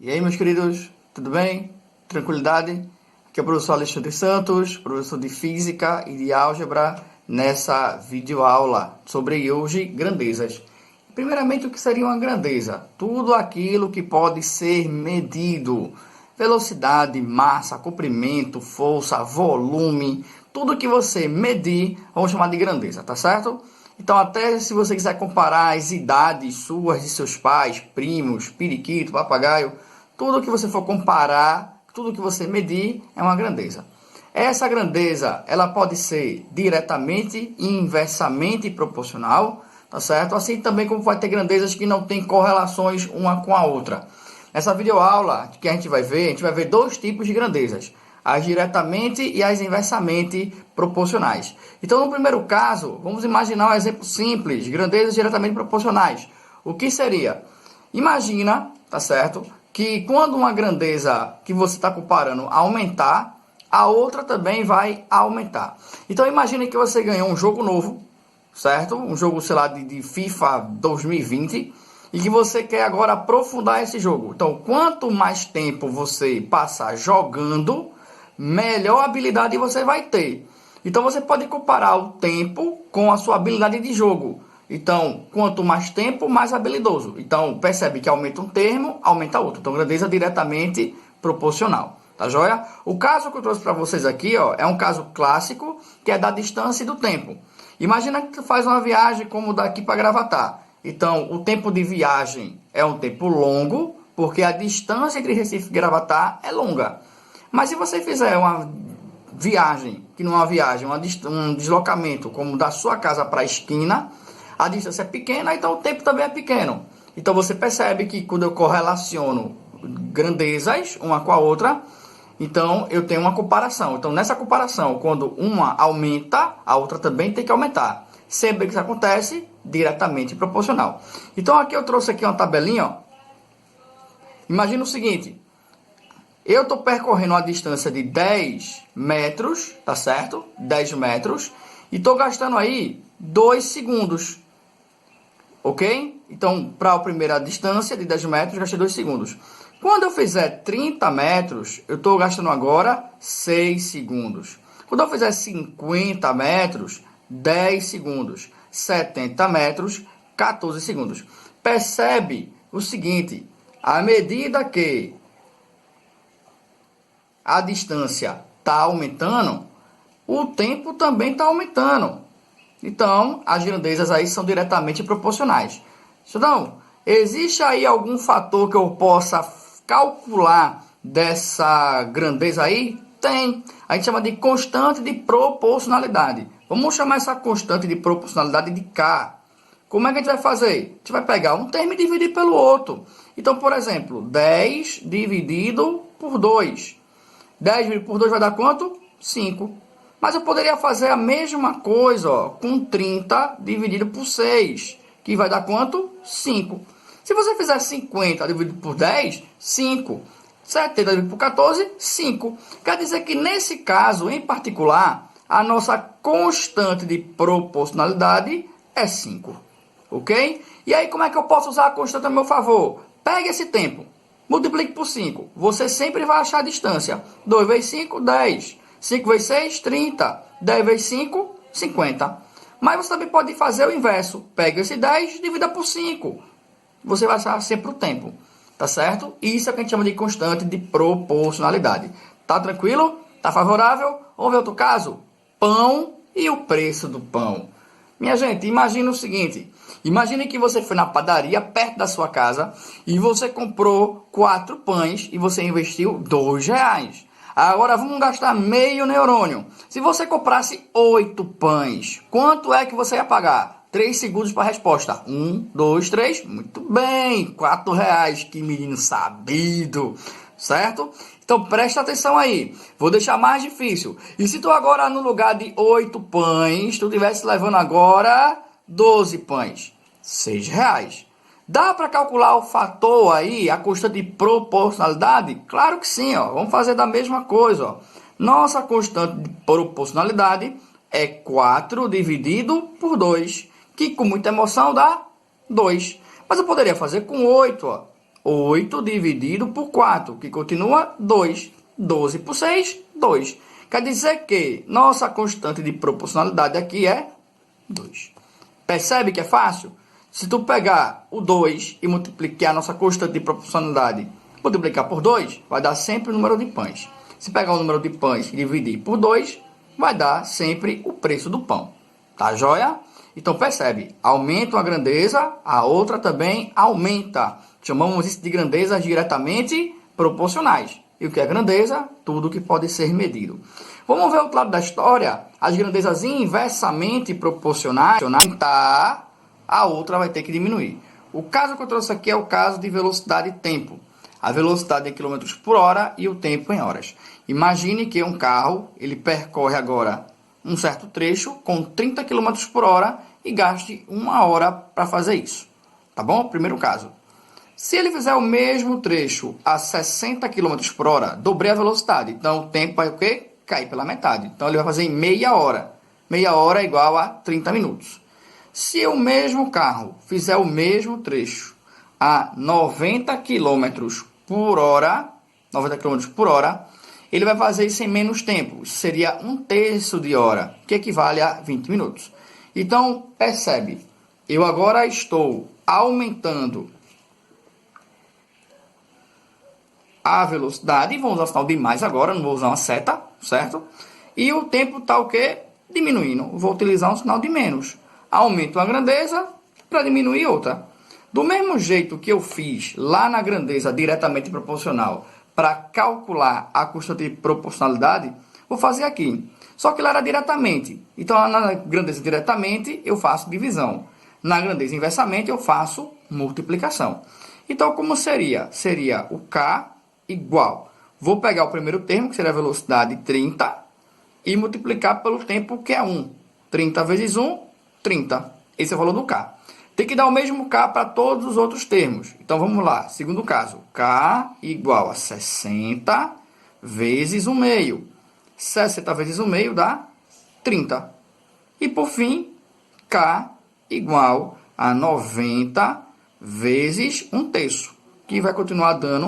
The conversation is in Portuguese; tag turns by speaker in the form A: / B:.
A: E aí, meus queridos, tudo bem? Tranquilidade? Aqui é o professor Alexandre Santos, professor de Física e de Álgebra, nessa videoaula sobre hoje grandezas. Primeiramente, o que seria uma grandeza? Tudo aquilo que pode ser medido. Velocidade, massa, comprimento, força, volume, tudo que você medir, vamos chamar de grandeza, tá certo? Então, até se você quiser comparar as idades suas de seus pais, primos, periquito, papagaio, tudo que você for comparar, tudo que você medir é uma grandeza. Essa grandeza, ela pode ser diretamente e inversamente proporcional, tá certo? Assim também como vai ter grandezas que não têm correlações uma com a outra. Nessa videoaula que a gente vai ver dois tipos de grandezas, as diretamente e as inversamente proporcionais. Então, no primeiro caso, vamos imaginar um exemplo simples, grandezas diretamente proporcionais. O que seria? Imagina, tá certo, que quando uma grandeza que você está comparando aumentar, a outra também vai aumentar. Então, imagine que você ganhou um jogo novo, certo? Um jogo, sei lá, de FIFA 2020, e que você quer agora aprofundar esse jogo. Então, quanto mais tempo você passar jogando, melhor habilidade você vai ter. Então, você pode comparar o tempo com a sua habilidade de jogo. Então, quanto mais tempo, mais habilidoso. Então, percebe que aumenta um termo, aumenta outro. Então, grandeza diretamente proporcional. Tá joia? O caso que eu trouxe para vocês aqui, ó, é um caso clássico, que é da distância e do tempo. Imagina que tu faz uma viagem como daqui para Gravatá. Então, o tempo de viagem é um tempo longo, porque a distância entre Recife e Gravatá é longa. Mas se você fizer uma viagem, que não é uma viagem, um deslocamento como da sua casa para a esquina, a distância é pequena, então o tempo também é pequeno. Então você percebe que quando eu correlaciono grandezas uma com a outra, então eu tenho uma comparação. Então nessa comparação, quando uma aumenta, a outra também tem que aumentar. Sempre que isso acontece, diretamente proporcional. Então aqui eu trouxe aqui uma tabelinha, ó. Imagina o seguinte, eu estou percorrendo uma distância de 10 metros, tá certo? 10 metros, e estou gastando aí 2 segundos, ok? Então, para a primeira distância de 10 metros, gastei 2 segundos. Quando eu fizer 30 metros, eu estou gastando agora 6 segundos. Quando eu fizer 50 metros, 10 segundos. 70 metros, 14 segundos. Percebe o seguinte, à medida que a distância está aumentando, o tempo também está aumentando. Então, as grandezas aí são diretamente proporcionais. Então, existe aí algum fator que eu possa calcular dessa grandeza aí? Tem. A gente chama de constante de proporcionalidade. Vamos chamar essa constante de proporcionalidade de K. Como é que a gente vai fazer? A gente vai pegar um termo e dividir pelo outro. Então, por exemplo, 10 dividido por 2. 10 dividido por 2 vai dar quanto? 5. Mas eu poderia fazer a mesma coisa, ó, com 30 dividido por 6, que vai dar quanto? 5. Se você fizer 50 dividido por 10, 5. 70 dividido por 14, 5. Quer dizer que nesse caso, em particular, a nossa constante de proporcionalidade é 5. Ok? E aí, como é que eu posso usar a constante a meu favor? Pegue esse tempo, multiplique por 5. Você sempre vai achar a distância. 2 vezes 5, 10. 5 vezes 6, 30. 10 vezes 5, 50. Mas você também pode fazer o inverso. Pega esse 10 e divida por 5. Você vai achar sempre o tempo. Tá certo? Isso é o que a gente chama de constante de proporcionalidade. Tá tranquilo? Tá favorável? Vamos ver outro caso? Pão e o preço do pão. Minha gente, imagine o seguinte. Imagine que você foi na padaria perto da sua casa e você comprou 4 pães e você investiu R$ 2. Agora vamos gastar meio neurônio. Se você comprasse 8 pães, quanto é que você ia pagar? 3 segundos para a resposta. 1, 2, 3. Muito bem. R$ 4. Que menino sabido. Certo? Então presta atenção aí. Vou deixar mais difícil. E se tu agora no lugar de 8 pães, tu estivesse levando agora 12 pães? R$ 6. Dá para calcular o fator aí, a constante de proporcionalidade? Claro que sim, ó. Vamos fazer da mesma coisa, ó. Nossa constante de proporcionalidade é 4 dividido por 2, que com muita emoção dá 2. Mas eu poderia fazer com 8, ó. 8 dividido por 4, que continua 2. 12 por 6, 2. Quer dizer que nossa constante de proporcionalidade aqui é 2. Percebe que é fácil? Se tu pegar o 2 e multiplicar a nossa constante de proporcionalidade, multiplicar por 2, vai dar sempre o número de pães. Se pegar o número de pães e dividir por 2, vai dar sempre o preço do pão. Tá joia? Então percebe, aumenta uma grandeza, a outra também aumenta. Chamamos isso de grandezas diretamente proporcionais. E o que é grandeza? Tudo que pode ser medido. Vamos ver o outro lado da história. As grandezas inversamente proporcionais, a outra vai ter que diminuir. O caso que eu trouxe aqui é o caso de velocidade e tempo. A velocidade em km por hora e o tempo em horas. Imagine que um carro, ele percorre agora um certo trecho com 30 km por hora e gaste 1 hora para fazer isso. Tá bom? Primeiro caso. Se ele fizer o mesmo trecho a 60 km por hora, dobrei a velocidade. Então, o tempo vai o quê? Cair pela metade. Então, ele vai fazer em meia hora. Meia hora é igual a 30 minutos. Se o mesmo carro fizer o mesmo trecho a 90 km por hora, 90 km por hora, ele vai fazer isso em menos tempo. Isso seria 1/3 de hora, que equivale a 20 minutos. Então, percebe, eu agora estou aumentando a velocidade, vou usar o sinal de mais agora, não vou usar uma seta, certo? E o tempo está o quê? Diminuindo. Vou utilizar um sinal de menos. Aumento uma grandeza para diminuir outra. Do mesmo jeito que eu fiz lá na grandeza diretamente proporcional para calcular a constante de proporcionalidade, vou fazer aqui. Só que lá era diretamente. Então, na grandeza diretamente, eu faço divisão. Na grandeza inversamente, eu faço multiplicação. Então, como seria? Seria o K igual. Vou pegar o primeiro termo, que seria a velocidade 30, e multiplicar pelo tempo, que é 1. 30 vezes 1, 30. Esse é o valor do K. Tem que dar o mesmo K para todos os outros termos. Então, vamos lá. Segundo caso, K igual a 60 vezes 1 meio. 60 vezes 1 meio dá 30. E, por fim, K igual a 90 vezes 1/3, que vai continuar dando